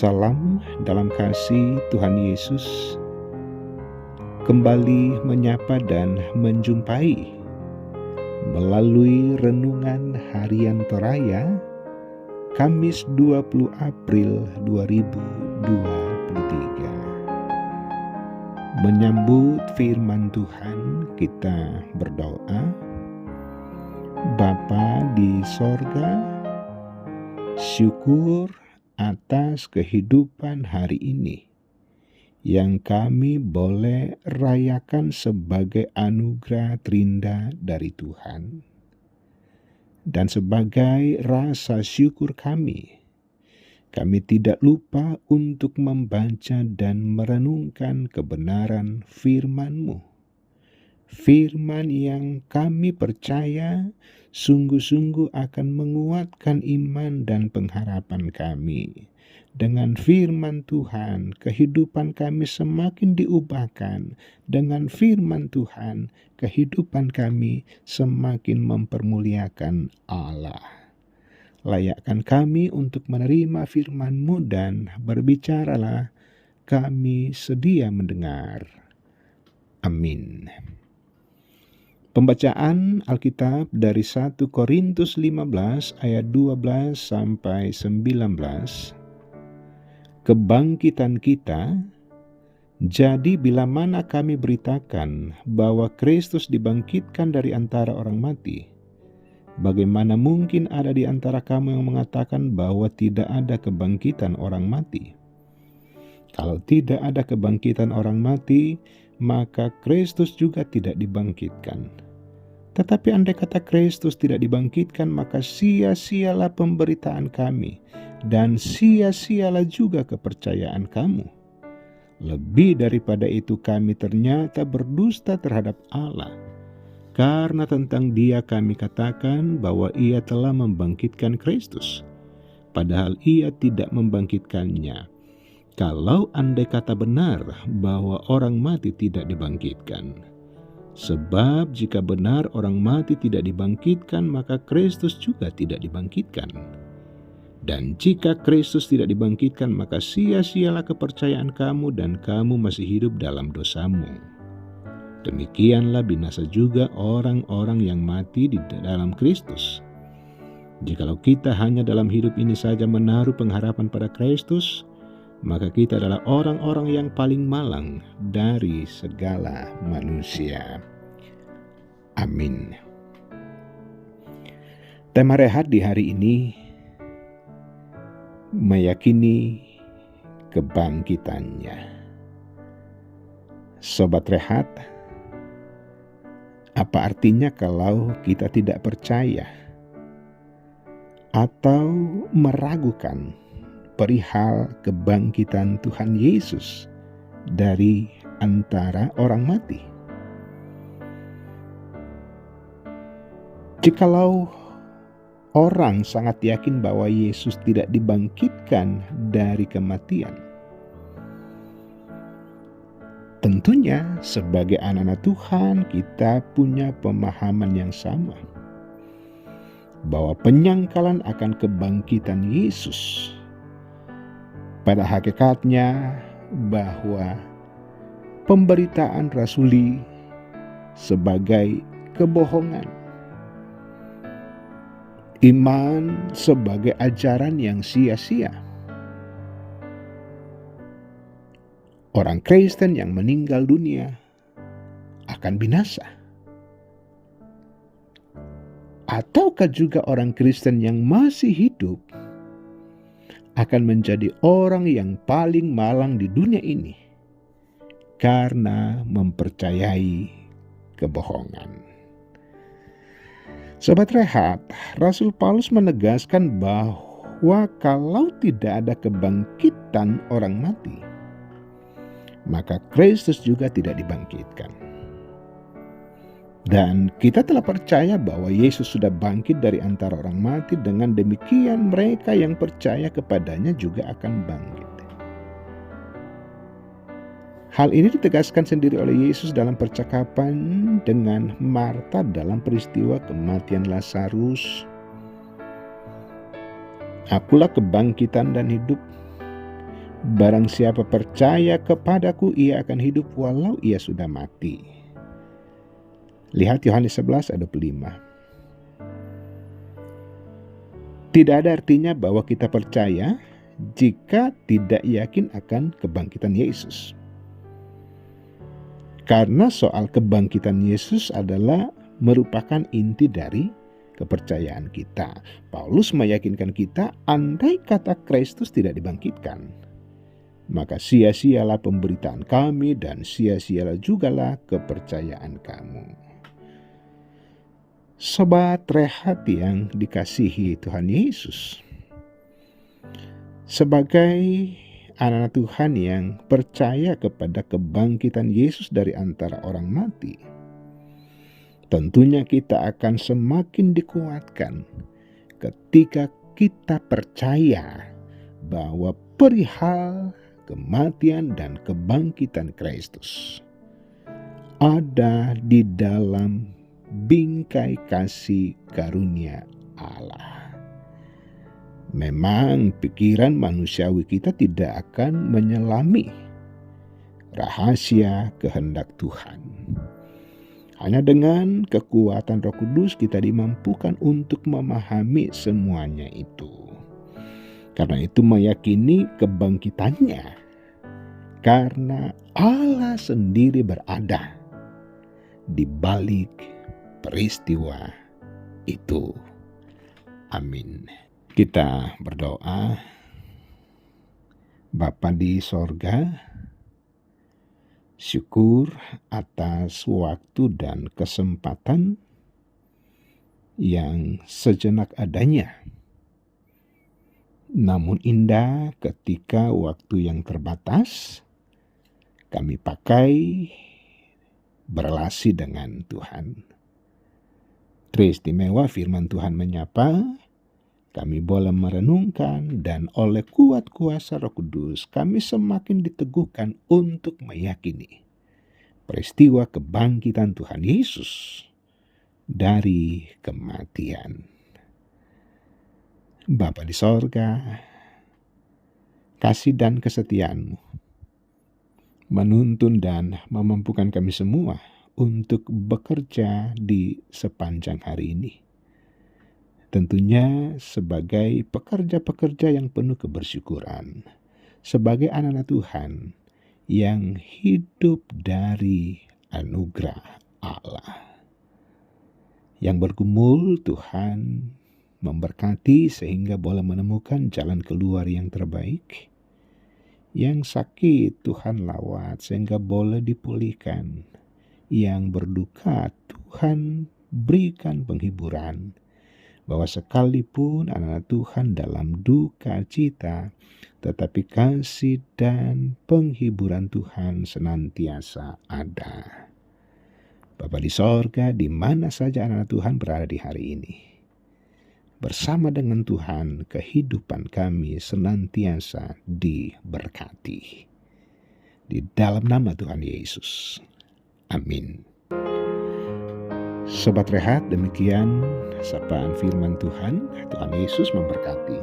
Salam dalam kasih Tuhan Yesus, kembali menyapa dan menjumpai melalui renungan harian Toraya Kamis 20 April 2023. Menyambut firman Tuhan, kita berdoa. Bapa di sorga, syukur atas kehidupan hari ini yang kami boleh rayakan sebagai anugerah terindah dari Tuhan. Dan sebagai rasa syukur kami tidak lupa untuk membaca dan merenungkan kebenaran firman-Mu. Firman yang kami percaya sungguh-sungguh akan menguatkan iman dan pengharapan kami. Dengan firman Tuhan, kehidupan kami semakin diubahkan. Dengan firman Tuhan, kehidupan kami semakin mempermuliakan Allah. Layakkan kami untuk menerima firman-Mu dan berbicaralah, kami sedia mendengar. Amin. Pembacaan Alkitab dari 1 Korintus 15 ayat 12 sampai 19. Kebangkitan kita, jadi bila mana kami beritakan bahwa Kristus dibangkitkan dari antara orang mati, bagaimana mungkin ada di antara kamu yang mengatakan bahwa tidak ada kebangkitan orang mati? Kalau tidak ada kebangkitan orang mati, maka Kristus juga tidak dibangkitkan. Tetapi andai kata Kristus tidak dibangkitkan, maka sia-sialah pemberitaan kami, dan sia-sialah juga kepercayaan kamu. Lebih daripada itu, kami ternyata berdusta terhadap Allah, karena tentang Dia kami katakan bahwa Ia telah membangkitkan Kristus, padahal Ia tidak membangkitkannya. Kalau andai kata benar bahwa orang mati tidak dibangkitkan. Sebab jika benar orang mati tidak dibangkitkan, maka Kristus juga tidak dibangkitkan. Dan jika Kristus tidak dibangkitkan, maka sia-sialah kepercayaan kamu dan kamu masih hidup dalam dosamu. Demikianlah binasa juga orang-orang yang mati di dalam Kristus. Jikalau kita hanya dalam hidup ini saja menaruh pengharapan pada Kristus, maka kita adalah orang-orang yang paling malang dari segala manusia. Amin. Tema rehat di hari ini, meyakini kebangkitannya. Sobat rehat, apa artinya kalau kita tidak percaya atau meragukan perihal kebangkitan Tuhan Yesus dari antara orang mati? Jikalau orang sangat yakin bahwa Yesus tidak dibangkitkan dari kematian, tentunya sebagai anak-anak Tuhan kita punya pemahaman yang sama, bahwa penyangkalan akan kebangkitan Yesus pada hakikatnya bahwa pemberitaan rasuli sebagai kebohongan, iman sebagai ajaran yang sia-sia. Orang Kristen yang meninggal dunia akan binasa. Ataukah juga orang Kristen yang masih hidup akan menjadi orang yang paling malang di dunia ini karena mempercayai kebohongan. Sobat rehat, Rasul Paulus menegaskan bahwa kalau tidak ada kebangkitan orang mati, maka Kristus juga tidak dibangkitkan. Dan kita telah percaya bahwa Yesus sudah bangkit dari antara orang mati. Dengan demikian mereka yang percaya kepadanya juga akan bangkit. Hal ini ditegaskan sendiri oleh Yesus dalam percakapan dengan Marta dalam peristiwa kematian Lazarus. Akulah kebangkitan dan hidup. Barang siapa percaya kepadaku, ia akan hidup walau ia sudah mati. Lihat Yohanes 11 ayat 25. Tidak ada artinya bahwa kita percaya jika tidak yakin akan kebangkitan Yesus. Karena soal kebangkitan Yesus adalah merupakan inti dari kepercayaan kita. Paulus meyakinkan kita, andai kata Kristus tidak dibangkitkan, maka sia-sialah pemberitaan kami dan sia-sialah jugalah kepercayaan kamu. Sobat Rehat yang dikasihi Tuhan Yesus, sebagai anak Tuhan yang percaya kepada kebangkitan Yesus dari antara orang mati, tentunya kita akan semakin dikuatkan ketika kita percaya bahwa perihal kematian dan kebangkitan Kristus ada di dalam bingkai kasih karunia Allah. Memang pikiran manusiawi kita tidak akan menyelami rahasia kehendak Tuhan. Hanya dengan kekuatan Roh Kudus kita dimampukan untuk memahami semuanya itu. Karena itu meyakini kebangkitannya, karena Allah sendiri berada di balik peristiwa itu. Amin. Kita berdoa. Bapa di sorga, syukur atas waktu dan kesempatan yang sejenak adanya, namun indah ketika waktu yang terbatas kami pakai berelasi dengan Tuhan. Teristimewa firman Tuhan menyapa, kami boleh merenungkan, dan oleh kuat kuasa Roh Kudus kami semakin diteguhkan untuk meyakini peristiwa kebangkitan Tuhan Yesus dari kematian. Bapa di sorga, kasih dan kesetiaan-Mu menuntun dan memampukan kami semua untuk bekerja di sepanjang hari ini. Tentunya sebagai pekerja-pekerja yang penuh kebersyukuran, sebagai anak-anak Tuhan yang hidup dari anugerah Allah. Yang bergumul Tuhan memberkati sehingga boleh menemukan jalan keluar yang terbaik. Yang sakit Tuhan lawat sehingga boleh dipulihkan. Yang berduka Tuhan berikan penghiburan, bahwa sekalipun anak Tuhan dalam duka cita, tetapi kasih dan penghiburan Tuhan senantiasa ada. Bapa di sorga, di mana saja anak Tuhan berada di hari ini, bersama dengan Tuhan kehidupan kami senantiasa diberkati. Di dalam nama Tuhan Yesus. Amin. Sobat Rehat, demikian sapaan firman Tuhan. Tuhan Yesus memberkati.